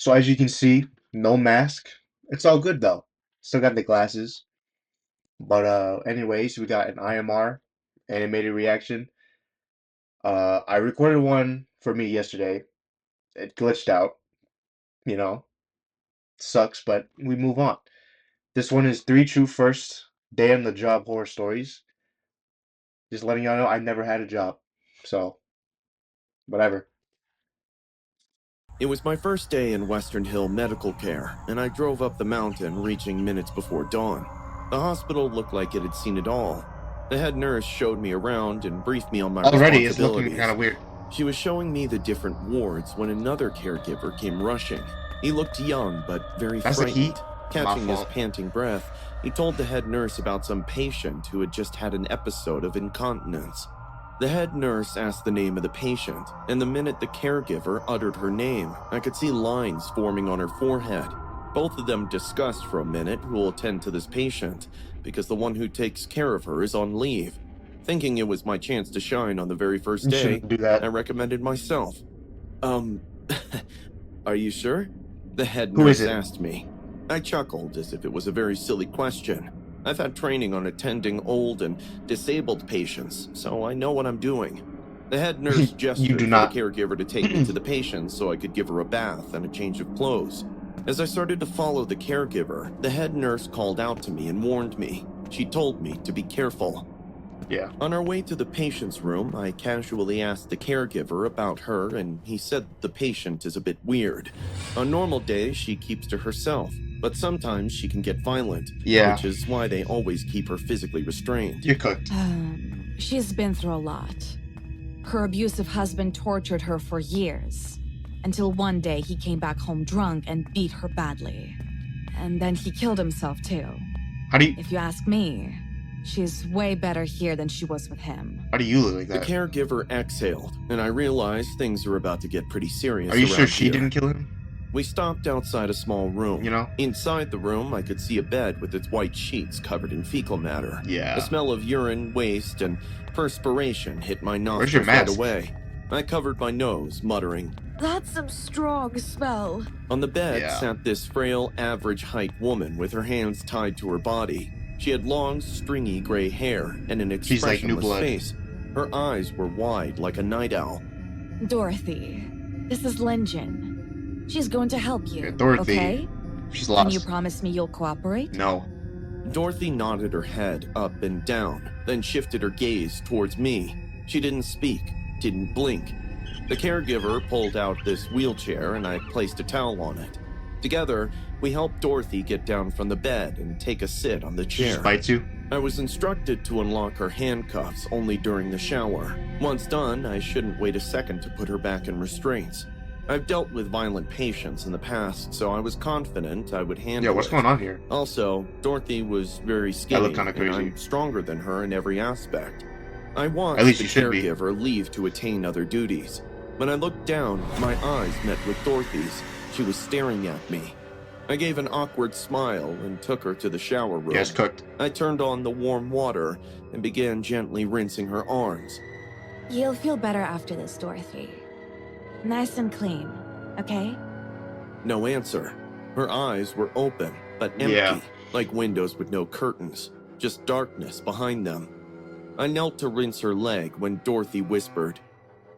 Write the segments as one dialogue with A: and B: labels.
A: So as you can see, no mask. It's all good though. Still got the glasses. But anyways, we got an IMR, animated reaction. I recorded one for me yesterday. It glitched out, you know. Sucks, but we move on. This one is three true first day on the job horror stories. Just letting y'all know I never had a job. So, whatever.
B: It was my first day in Western Hill Medical Care, and I drove up the mountain, reaching minutes before dawn. The hospital looked like it had seen it all. The head nurse showed me around and briefed me on my
A: Already it's looking
B: responsibilities.
A: kind of weird.
B: She was showing me the different wards when another caregiver came rushing. He looked young, but very
A: That's the key.
B: frightened. Catching his panting breath, he told the head nurse about some patient who had just had an episode of incontinence. The head nurse asked the name of the patient, and the minute the caregiver uttered her name, I could see lines forming on her forehead. Both of them discussed for a minute who will attend to this patient, because the one who takes care of her is on leave. Thinking it was my chance to shine on the very first
A: You
B: day,
A: shouldn't do that.
B: I recommended myself. Are you sure? The head
A: Who is
B: nurse
A: it?
B: asked me. I chuckled as if it was a very silly question. I've had training on attending old and disabled patients, so I know what I'm doing. The head nurse gestured for the caregiver to take me to the patient so I could give her a bath and a change of clothes. As I started to follow the caregiver, the head nurse called out to me and warned me. She told me to be careful.
A: Yeah.
B: On our way to the patient's room, I casually asked the caregiver about her, and he said the patient is a bit weird. On normal days, she keeps to herself, but sometimes she can get violent, which is why they always keep her physically restrained.
A: You're cooked.
C: She's been through a lot. Her abusive husband tortured her for years, until one day he came back home drunk and beat her badly. And then he killed himself too. If you ask me, she's way better here than she was with him.
A: How do you look like that?
B: The caregiver exhaled, and I realized things are about to get pretty serious.
A: Are you sure she
B: here.
A: didn't kill him?
B: We stopped outside a small room.
A: You know?
B: Inside the room, I could see a bed with its white sheets covered in fecal matter.
A: Yeah.
B: The smell of urine, waste, and perspiration hit my
A: Where's your
B: nostrils right
A: mask?
B: away. I covered my nose, muttering.
C: That's some strong smell.
B: On the bed sat this frail, average-height woman with her hands tied to her body. She had long, stringy gray hair and an expressionless face. Her eyes were wide like a night owl.
C: Dorothy, this is Linjin. She's going to help you,
A: Yeah, Dorothy.
C: okay?
A: She's lost.
C: Can you promise me you'll cooperate?
A: No.
B: Dorothy nodded her head up and down, then shifted her gaze towards me. She didn't speak, didn't blink. The caregiver pulled out this wheelchair and I placed a towel on it. Together, we helped Dorothy get down from the bed and take a sit on the chair.
A: She just bites you?
B: I was instructed to unlock her handcuffs only during the shower. Once done, I shouldn't wait a second to put her back in restraints. I've dealt with violent patients in the past, so I was confident I would handle it.
A: Yeah, what's going on here?
B: Also, Dorothy was very skinny,
A: looked kinda crazy.
B: and I'm stronger than her in every aspect. I watched
A: At least
B: the
A: you should be.
B: caregiver leave to attain other duties. When I looked down, my eyes met with Dorothy's. She was staring at me. I gave an awkward smile and took her to the shower room.
A: Yeah, it's cooked.
B: I turned on the warm water and began gently rinsing her arms.
C: You'll feel better after this, Dorothy. Nice and clean, okay?
B: No answer. Her eyes were open, but empty, like windows with no curtains, just darkness behind them. I knelt to rinse her leg when Dorothy whispered,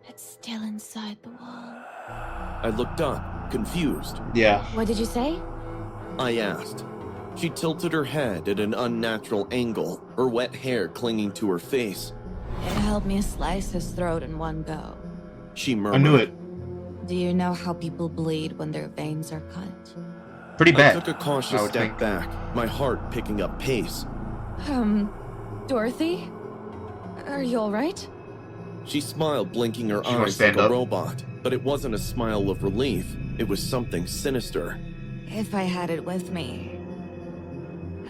C: It's still inside the wall.
B: I looked up, confused.
A: Yeah.
C: What did you say?
B: I asked. She tilted her head at an unnatural angle, her wet hair clinging to her face.
C: It helped me slice his throat in one go.
B: She murmured.
A: I knew it.
C: Do you know how people bleed when their veins are cut?
A: Pretty bad.
B: I took a cautious step back, my heart picking up pace.
C: Dorothy? Are you alright?
B: She smiled, blinking her
A: She wanna
B: eyes like
A: stand
B: a
A: up?
B: robot, but it wasn't a smile of relief. It was something sinister.
C: If I had it with me,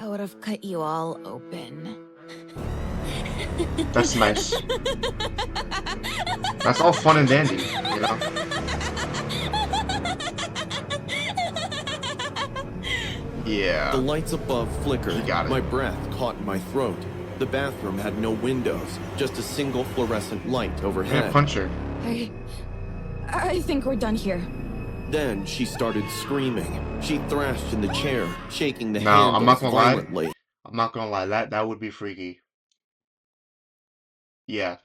C: I would have cut you all open.
A: That's nice. That's all fun and dandy, you know? Yeah.
B: The lights above flickered.
A: You got it.
B: My breath caught in my throat. The bathroom had no windows, just a single fluorescent light
A: I'm
B: overhead.
A: gonna punch her.
C: I think we're done here.
B: Then she started screaming. She thrashed in the chair, shaking the
A: No,
B: handles
A: I'm not gonna lie.
B: violently.
A: I'm not gonna lie. That would be freaky. Yeah.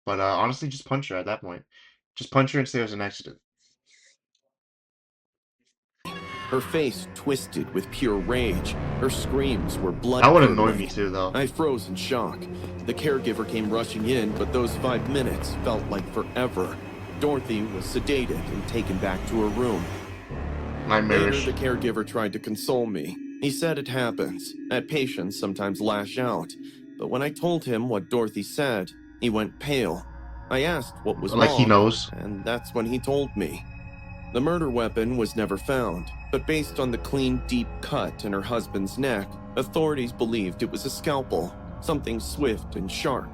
A: But honestly, just punch her at that point. Just punch her and say it was an accident.
B: Her face twisted with pure rage. Her screams were
A: That would annoy
B: blood-curdling.
A: me too, though.
B: I froze in shock. The caregiver came rushing in, but those 5 minutes felt like forever. Dorothy was sedated and taken back to her room.
A: Nightmarish.
B: Later, the caregiver tried to console me. He said it happens, that patients sometimes lash out. But when I told him what Dorothy said, he went pale. I asked what was
A: Like
B: wrong,
A: he knows.
B: and that's when he told me. The murder weapon was never found, but based on the clean, deep cut in her husband's neck, authorities believed it was a scalpel, something swift and sharp.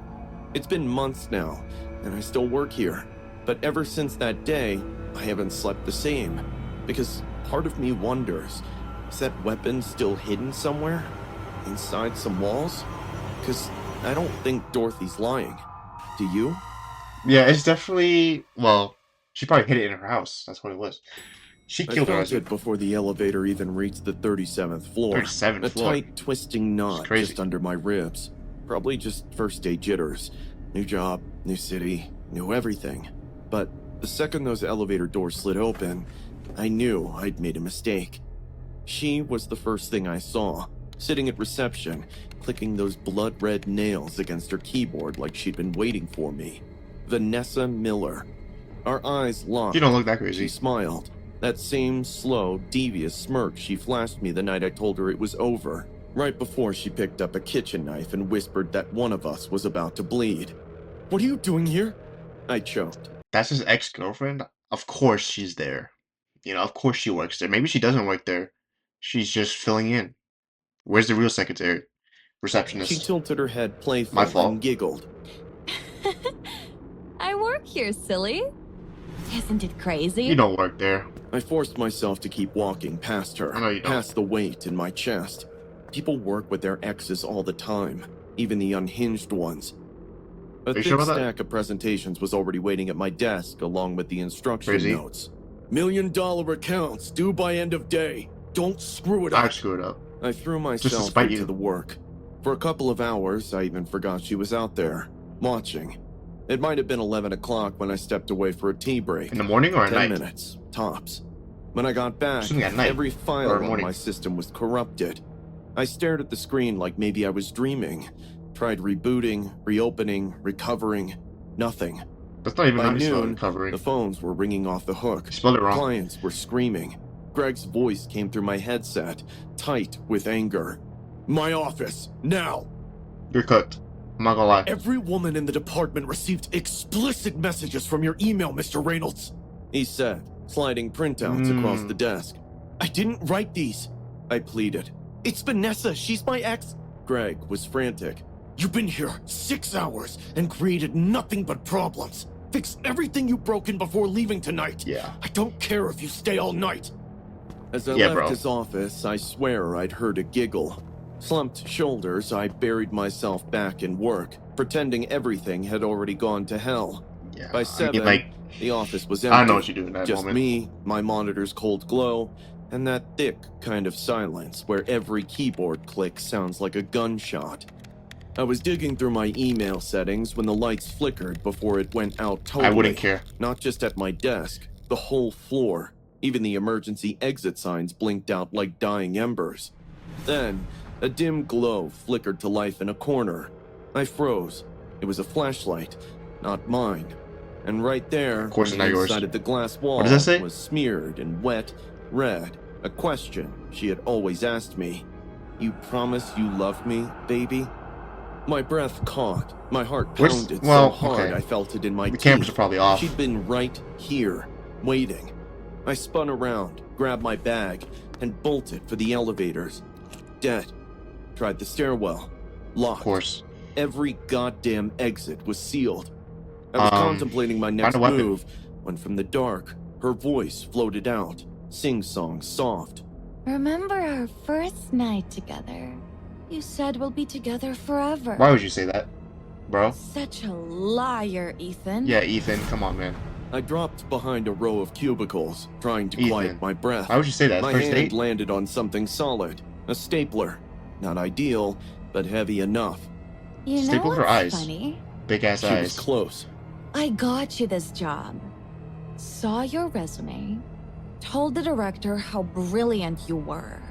B: It's been months now, and I still work here. But ever since that day, I haven't slept the same. Because part of me wonders, is that weapon still hidden somewhere? Inside some walls? Because I don't think Dorothy's lying. Do you?
A: Yeah, it's definitely. Well, she probably hid it in her house. That's what it was. She
B: I
A: killed her
B: felt
A: husband.
B: it before the elevator even reached the 37th floor.
A: 37th
B: A
A: floor.
B: tight, twisting knot
A: crazy.
B: just under my ribs. Probably just first-day jitters. New job, new city, new everything. But the second those elevator doors slid open, I knew I'd made a mistake. She was the first thing I saw, sitting at reception, clicking those blood-red nails against her keyboard like she'd been waiting for me. Vanessa Miller. Our eyes locked.
A: You don't look that
B: She
A: crazy.
B: smiled. That same slow, devious smirk she flashed me the night I told her it was over, right before she picked up a kitchen knife and whispered that one of us was about to bleed. "What are you doing here?" I choked.
A: That's his ex-girlfriend. Of course she's there. You know, of course she works there. Maybe she doesn't work there. She's just filling in. Where's the real secretary?
B: She
A: Receptionist.
B: tilted her head playfully
A: My fault.
B: and giggled.
C: I work here, silly. Isn't it crazy?
A: You don't work there.
B: I forced myself to keep walking past her,
A: I know you don't.
B: past the weight in my chest. People work with their exes all the time, even the unhinged ones. A
A: you
B: thick
A: sure about that?
B: stack of presentations was already waiting at my desk, along with the instruction
A: Crazy.
B: notes. $1 million accounts due by end of day. Don't screw it up.
A: I'd screw it up.
B: I threw
A: to
B: myself
A: spite
B: into
A: you.
B: the work. For a couple of hours, I even forgot she was out there, watching. It might have been 11 o'clock when I stepped away for a tea break.
A: In the morning or at
B: 10
A: night?
B: minutes, tops. When I got back,
A: Something at night
B: every file
A: or
B: on
A: morning.
B: my system was corrupted. I stared at the screen like maybe I was dreaming. Tried rebooting, reopening, recovering. Nothing.
A: That's not even
B: By
A: how you spell
B: noon,
A: recovering.
B: the phones were ringing off the hook.
A: You spelled it wrong.
B: Clients were screaming. Greg's voice came through my headset, tight with anger. "My office, now!
A: You're cooked. I'm not gonna lie.
B: Every woman in the department received explicit messages from your email, Mr. Reynolds," he said, sliding printouts across the desk. "I didn't write these," I pleaded. "It's Vanessa, she's my ex." Greg was frantic. "You've been here 6 hours and created nothing but problems. Fix everything you broke in before leaving tonight.
A: Yeah.
B: I don't care if you stay all night." As I
A: Yeah,
B: left
A: bro.
B: his office, I swear I'd heard a giggle. Slumped shoulders, I buried myself back in work, pretending everything had already gone to hell.
A: Yeah.
B: By
A: I
B: 7,
A: mean,
B: the office was empty.
A: I know what you do in that
B: Just
A: moment.
B: me, my monitor's cold glow, and that thick kind of silence where every keyboard click sounds like a gunshot. I was digging through my email settings when the lights flickered before it went out totally.
A: I wouldn't care.
B: Not just at my desk, the whole floor. Even the emergency exit signs blinked out like dying embers. Then, a dim glow flickered to life in a corner. I froze. It was a flashlight, not mine. And right there,
A: Of course
B: on
A: it's not
B: the
A: yours.
B: inside of the glass wall,
A: does that say?
B: was smeared in wet red. A question she had always asked me. "You promise you love me, baby?" My breath caught. My heart
A: Where's-
B: pounded
A: well,
B: so hard
A: okay.
B: I felt it in my
A: The
B: teeth.
A: cameras are probably off.
B: She'd been right here, waiting. I spun around, grabbed my bag, and bolted for the elevators. Dead. Tried the stairwell. Locked.
A: Of course.
B: Every goddamn exit was sealed. I was contemplating my next
A: a weapon.
B: move when from the dark, her voice floated out, sing-song soft.
C: Remember our first night together? You said we'll be together forever.
A: Why would you say that, bro?
C: Such a liar, Ethan.
A: Yeah, Ethan, come on, man.
B: I dropped behind a row of cubicles, trying to quiet
A: Ethan,
B: my breath.
A: why would you say that?
B: My
A: First
B: hand
A: date?
B: landed on something solid, a stapler. Not ideal, but heavy enough.
C: You know
A: Stapled her
C: what's
A: eyes.
C: funny?
A: Big ass
B: She
A: eyes.
B: was close.
C: I got you this job. Saw your resume. Told the director how brilliant you were.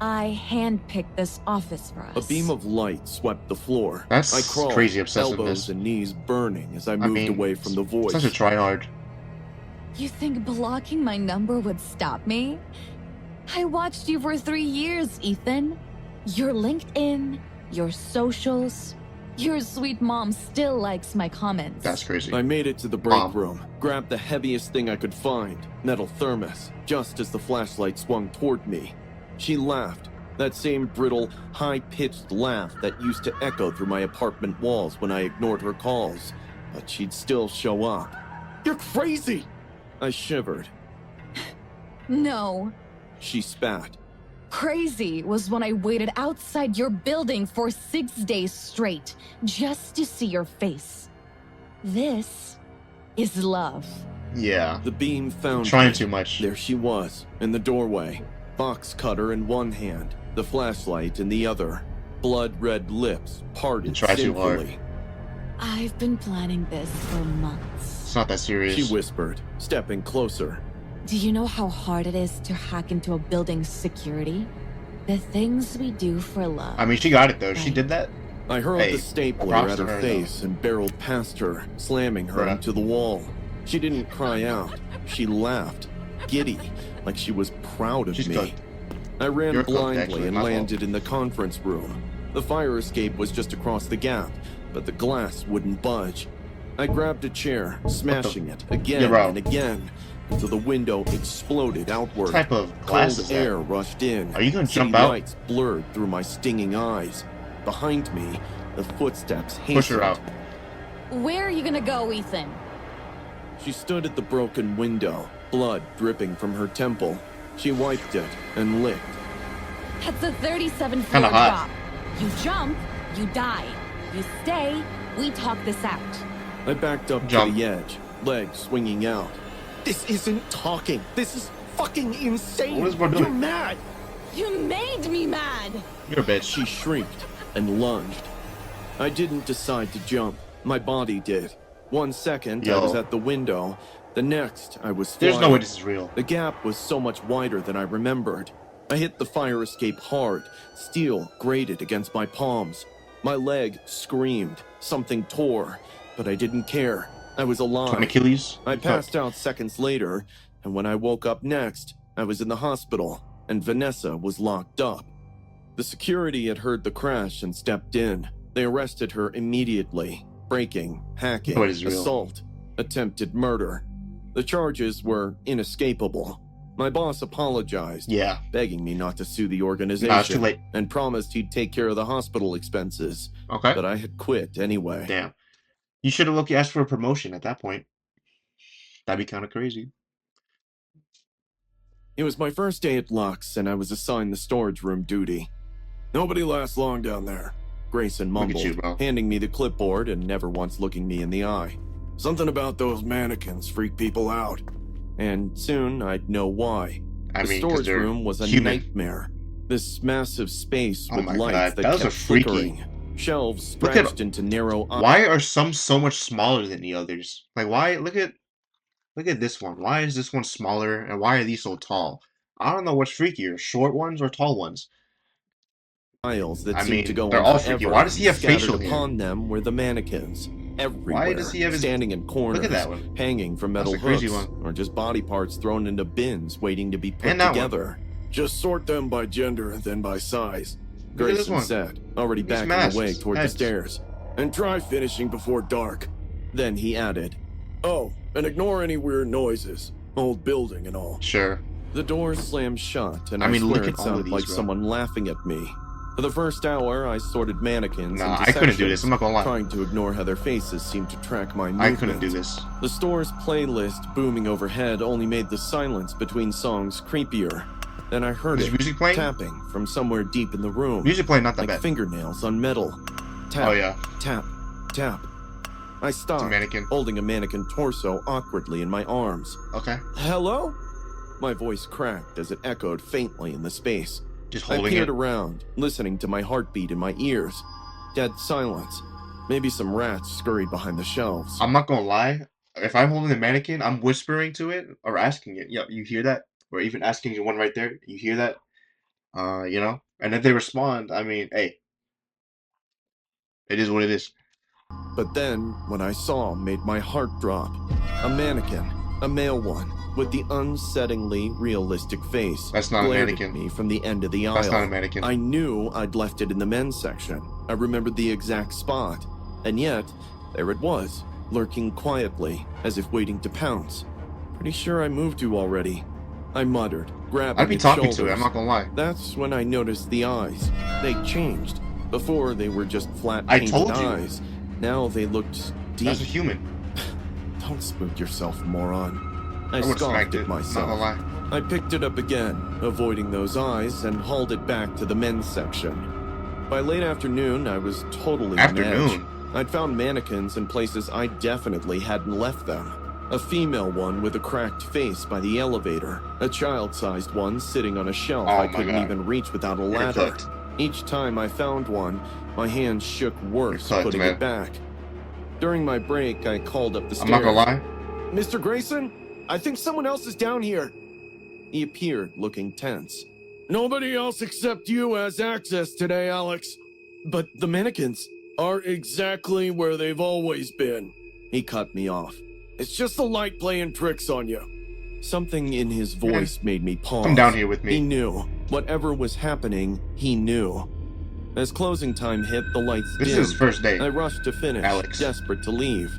C: I handpicked this office for us.
B: A beam of light swept the floor.
A: That's
B: I crawled,
A: crazy
B: elbows
A: obsessiveness.
B: and knees burning as I moved away from the voice.
A: Such a tryhard.
C: You think blocking my number would stop me? I watched you for 3 years, Ethan. Your LinkedIn, your socials. Your sweet mom still likes my comments.
A: That's crazy.
B: I made it to the break
A: Mom.
B: room, grabbed the heaviest thing I could find, metal thermos, just as the flashlight swung toward me. She laughed, that same brittle, high-pitched laugh that used to echo through my apartment walls when I ignored her calls, but she'd still show up. You're crazy! I shivered.
C: No.
B: She spat.
C: Crazy was when I waited outside your building for 6 days straight just to see your face. This is love.
A: Yeah.
B: The beam found
A: Trying
B: me.
A: too much.
B: There she was, in the doorway. Box cutter in one hand, the flashlight in the other. Blood-red lips parted
A: Try too hard.
B: sinfully.
C: I've been planning this for months.
A: It's not that serious.
B: She whispered, stepping closer.
C: Do you know how hard it is to hack into a building's security? The things we do for love.
A: I mean, she got it though. She did that.
B: I hurled
A: Hey,
B: the stapler
A: props
B: at
A: to
B: her
A: her,
B: face and barreled past her, slamming her
A: Bruh.
B: into the wall. She didn't cry out. She laughed, giddy, like she was proud of
A: She's
B: me.
A: cooked.
B: I ran
A: You're cooked,
B: blindly
A: actually,
B: and
A: my fault.
B: landed in the conference room. The fire escape was just across the gap, but the glass wouldn't budge. I grabbed a chair, smashing it again
A: Yeah, bro.
B: and again, until the window exploded outward.
A: What type of glass
B: Cold
A: is
B: air
A: that?
B: rushed in.
A: Are you gonna
B: City
A: jump out?
B: lights blurred through my stinging eyes. Behind me, the footsteps hastened.
A: Push her out.
C: Where are you gonna go, Ethan?
B: She stood at the broken window, blood dripping from her temple. She wiped it and licked.
C: That's a 37th floor
A: Kinda hot.
C: drop. You jump, you die. You stay, we talk this out.
B: I backed up
A: Jump.
B: to the edge, legs swinging out. This isn't talking. This is fucking insane.
A: What is bro
B: You're
A: doing?
B: mad.
C: You made me mad.
A: You're a bitch.
B: She shrieked and lunged. I didn't decide to jump. My body did. 1 second, I
A: Yo.
B: was at the window. The next, I was
A: There's
B: flying.
A: no way this is real.
B: The gap was so much wider than I remembered. I hit the fire escape hard. Steel grated against my palms. My leg screamed. Something tore. But I didn't care. I was alive.
A: An Achilles.
B: I passed out seconds later, and when I woke up next, I was in the hospital, and Vanessa was locked up. The security had heard the crash and stepped in. They arrested her immediately. Breaking, hacking,
A: What is real?
B: assault, attempted murder. The charges were inescapable. My boss apologized,
A: Yeah.
B: begging me not to sue the
A: Nah, it's too
B: organization,
A: late.
B: and promised he'd take care of the hospital expenses.
A: Okay.
B: But I had quit anyway.
A: Damn. You should have asked for a promotion at that point. That'd be kind of crazy.
B: It was my first day at Lux, and I was assigned the storage room duty. Nobody lasts long down there, Grayson
A: Look at
B: mumbled,
A: you, bro.
B: handing me the clipboard and never once looking me in the eye. Something about those mannequins freak people out. And soon I'd know why.
A: I
B: The
A: mean, 'cause
B: storage
A: they're
B: room was a
A: human.
B: nightmare. This massive space
A: Oh
B: with
A: my
B: lights
A: God,
B: that
A: those
B: kept
A: are freaky.
B: flickering. Shelves
A: Look at-
B: stretched into narrow
A: Why are some so much smaller than the others? Like, why? Look at this one. Why is this one smaller, and why are these so tall? I don't know what's freakier, short ones or tall ones.
B: aisles that
A: I
B: seemed
A: mean,
B: to go
A: they're
B: on
A: all freaky.
B: forever.
A: Why does he have
B: Scattered
A: facial hair?
B: upon them were the mannequins. Everywhere.
A: does he have his-
B: standing in corners,
A: Look at that one.
B: hanging from metal
A: That's a crazy
B: hooks,
A: one.
B: or just body parts thrown into bins waiting to be put
A: And that one.
B: together. Just sort them by gender, then by size.
A: Look at this
B: Grayson
A: one.
B: said, already
A: These
B: backing
A: masks,
B: away toward
A: heads.
B: the stairs. And try finishing before dark. Then he added, "Oh, and ignore any weird noises. Old building and all."
A: Sure.
B: The door slammed shut, and
A: I
B: I,
A: mean,
B: swear
A: look
B: it
A: at all of
B: sounded
A: these,
B: like
A: bro.
B: someone laughing at me. For the first hour, I sorted mannequins
A: Nah,
B: into
A: I couldn't do
B: sections,
A: this. I'm not gonna lie.
B: trying to ignore how their faces seemed to track my
A: I
B: movements.
A: couldn't do this.
B: The store's playlist booming overhead only made the silence between songs creepier. Then I heard
A: Is
B: it
A: music playing?
B: tapping from somewhere deep in the room,
A: Music playing, not that
B: like
A: bad.
B: fingernails on metal. Tap,
A: Oh yeah.
B: tap, tap. I
A: It's a
B: stopped,
A: mannequin.
B: holding a mannequin torso awkwardly in my arms.
A: Okay.
B: Hello? My voice cracked as it echoed faintly in the space.
A: Just
B: I
A: holding
B: peered
A: it.
B: around, listening to my heartbeat in my ears. Dead silence. Maybe some rats scurried behind the shelves.
A: I'm not gonna lie. If I'm holding the mannequin, I'm whispering to it or asking it. Yep, you hear that? Or even asking the one right there. You hear that? You know? And if they respond, I mean, hey, it is what it is.
B: But then, what I saw made my heart drop. A mannequin, a male one, with the unsettlingly realistic face.
A: That's not a
B: glared
A: mannequin.
B: at me from the end of the aisle.
A: That's not a mannequin.
B: I knew I'd left it in the men's section. I remembered the exact spot. And yet, there it was, lurking quietly, as if waiting to pounce. Pretty sure I moved you already. I muttered, grabbing
A: I'd be
B: its
A: talking
B: shoulders.
A: to it, I'm not gonna lie.
B: That's when I noticed the eyes. They changed. Before, they were just flat
A: I
B: painted
A: told you.
B: eyes. Now they looked deep.
A: That's a human.
B: Don't spook yourself, moron. I
A: I would've
B: scoffed
A: smacked
B: at
A: it, not
B: myself.
A: gonna lie.
B: I picked it up again, avoiding those eyes, and hauled it back to the men's section. By late afternoon, I was totally on edge.
A: Afternoon?
B: I'd found mannequins in places I definitely hadn't left them. A female one with a cracked face by the elevator. A child-sized one sitting on a shelf
A: Oh
B: I
A: my
B: couldn't
A: God.
B: even reach without a
A: You're
B: ladder.
A: cooked.
B: Each time I found one, my hands shook worse
A: You're cooked,
B: putting
A: man.
B: it back. During my break, I called up the stairs.
A: I'm not gonna lie.
B: Mr. Grayson, I think someone else is down here. He appeared, looking tense. Nobody else except you has access today, Alex. But the mannequins are exactly where they've always been. He cut me off. It's just the light playing tricks on you. Something in his voice made me pause.
A: Come down here with
B: He
A: me.
B: knew. Whatever was happening, he knew. As closing time hit, the lights
A: This is
B: dimmed.
A: his first day.
B: I rushed to finish,
A: Alex.
B: desperate to leave.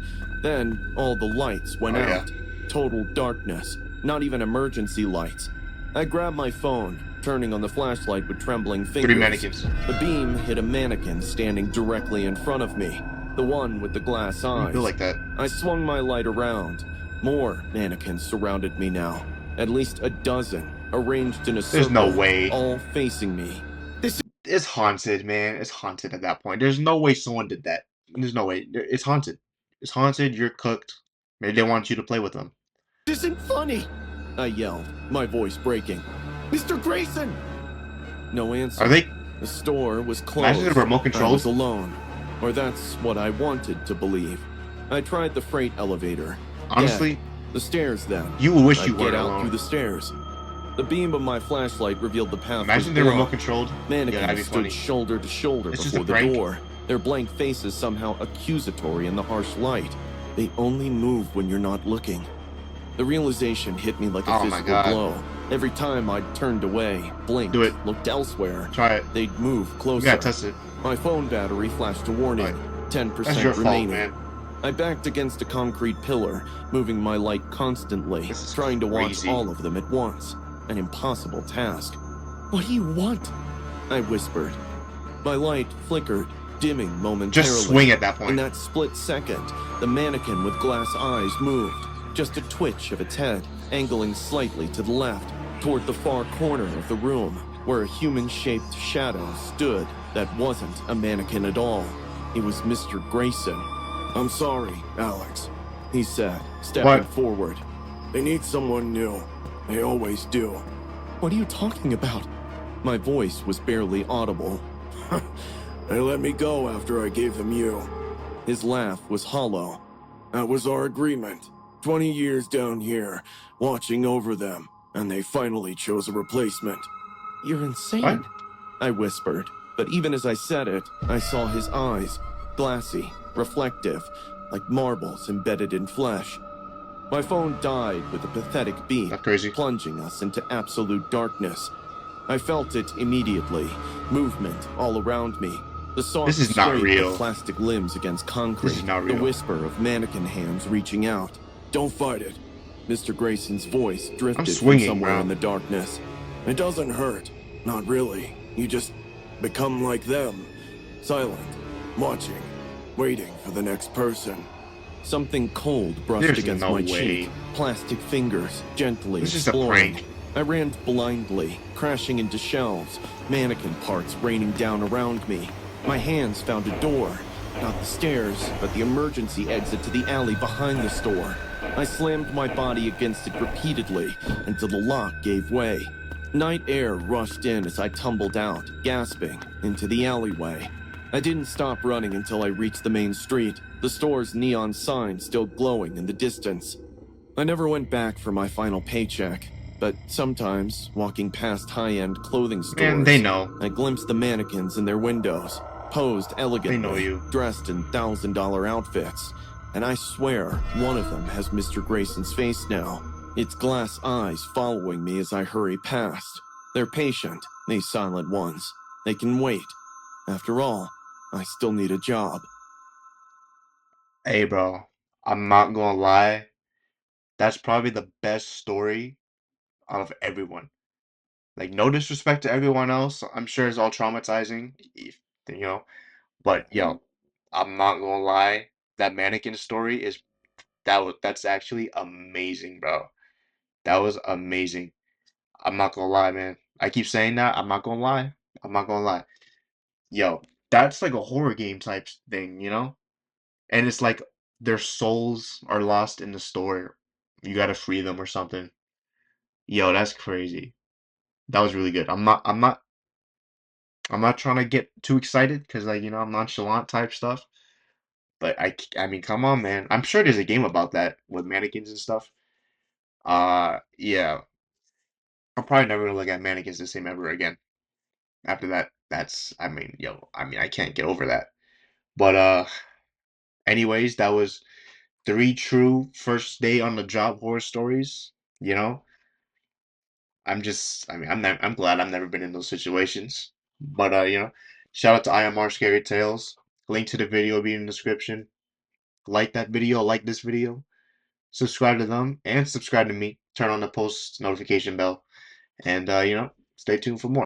B: Then, all the lights went
A: Oh, yeah.
B: out. Total darkness. Not even emergency lights. I grabbed my phone, turning on the flashlight with trembling fingers.
A: 3 mannequins.
B: The beam hit a mannequin standing directly in front of me. The one with the glass
A: I
B: eyes.
A: feel like that.
B: I swung my light around. More mannequins surrounded me now. At least a dozen, arranged in a circle.
A: There's no way.
B: All facing me.
A: It's haunted, man. It's haunted at that point. There's no way someone did that. There's no way. It's haunted. It's haunted. You're cooked. Maybe they want you to play with them.
B: This isn't funny! I yelled, my voice breaking. Mr. Grayson! No answer.
A: Are they?
B: The store was closed.
A: Imagine the remote
B: I
A: controls.
B: was alone. Or that's what I wanted to believe. I tried the freight elevator.
A: Honestly,
B: The stairs then.
A: you would wish
B: I'd
A: you
B: get
A: weren't
B: out
A: alone.
B: through the stairs. The beam of my flashlight revealed the path.
A: Imagine
B: was
A: they're
B: blocked.
A: remote controlled. Yeah, that'd be
B: Mannequins
A: funny.
B: stood shoulder to shoulder
A: It's just
B: before
A: a
B: the
A: prank.
B: door, their blank faces somehow accusatory in the harsh light. They only move when you're not looking. The realization hit me like a
A: Oh my
B: physical
A: God.
B: blow. Every time I turned away, blinked,
A: Do it.
B: looked elsewhere,
A: Try it.
B: they'd move
A: You
B: closer.
A: gotta test it.
B: My phone battery flashed a warning.
A: Right.
B: 10%
A: That's your fault,
B: remaining.
A: man.
B: I backed against a concrete pillar, moving my light constantly,
A: This is
B: trying to watch
A: crazy.
B: all of them at once. An impossible task. What do you want? I whispered. My light flickered, dimming momentarily.
A: Just swing at that
B: In
A: point.
B: that split second, the mannequin with glass eyes moved. Just a twitch of its head, angling slightly to the left, toward the far corner of the room, where a human-shaped shadow stood that wasn't a mannequin at all. It was Mr. Grayson. I'm sorry, Alex, he said, stepping
A: What?
B: forward. They need someone new. They always do. What are you talking about? My voice was barely audible. They let me go after I gave them you. His laugh was hollow. That was our agreement. 20 years down here, watching over them, and they finally chose a replacement. You're insane,
A: What?
B: I whispered. But even as I said it, I saw his eyes, glassy, reflective, like marbles embedded in flesh. My phone died with a pathetic beep,
A: That's crazy.
B: plunging us into absolute darkness. I felt it immediately, movement all around me. The soft
A: This is not
B: scrape
A: real.
B: of plastic limbs against concrete.
A: This is not
B: The
A: real.
B: whisper of mannequin hands reaching out. Don't fight it. Mr. Grayson's voice drifted from
A: swinging,
B: somewhere
A: bro.
B: in the darkness. It doesn't hurt. Not really. You just become like them. Silent, watching, waiting for the next person. Something cold brushed
A: There's
B: against
A: no
B: my
A: way.
B: cheek. Plastic fingers gently
A: This is a
B: exploring.
A: prank.
B: I ran blindly, crashing into shelves, mannequin parts raining down around me. My hands found a door, Not the stairs, but the emergency exit to the alley behind the store. I slammed my body against it repeatedly until the lock gave way. Night air rushed in as I tumbled out, gasping, into the alleyway. I didn't stop running until I reached the main street, the store's neon sign still glowing in the distance. I never went back for my final paycheck, but sometimes, walking past high-end clothing
A: Man, they
B: stores,
A: know.
B: I glimpsed the mannequins in their windows, posed
A: They know
B: elegantly,
A: you.
B: dressed in $1,000 outfits, and I swear one of them has Mr. Grayson's face now, its glass eyes following me as I hurry past. They're patient, these silent ones. They can wait. After all, I still need a job.
A: Hey, bro, I'm not gonna lie. That's probably the best story out of everyone. Like, no disrespect to everyone else. I'm sure it's all traumatizing, you know. But yo, I'm not gonna lie. That mannequin story is that's actually amazing, bro. That was amazing. I'm not gonna lie, man. I keep saying that. I'm not gonna lie. I'm not gonna lie. Yo, that's like a horror game type thing, you know? And it's like their souls are lost in the store. You gotta free them or something. Yo, that's crazy. That was really good. I'm not trying to get too excited because like, I'm nonchalant type stuff. But I mean, come on, man. I'm sure there's a game about that with mannequins and stuff. Yeah. I'm probably never gonna look at mannequins the same ever again. After that, I mean, I can't get over that. But anyways, that was three true first day on the job horror stories. You know, I mean, I'm glad I've never been in those situations. But shout out to IMR Scary Tales. Link to the video will be in the description. Like that video, like this video. Subscribe to them and subscribe to me. Turn on the post notification bell. And stay tuned for more.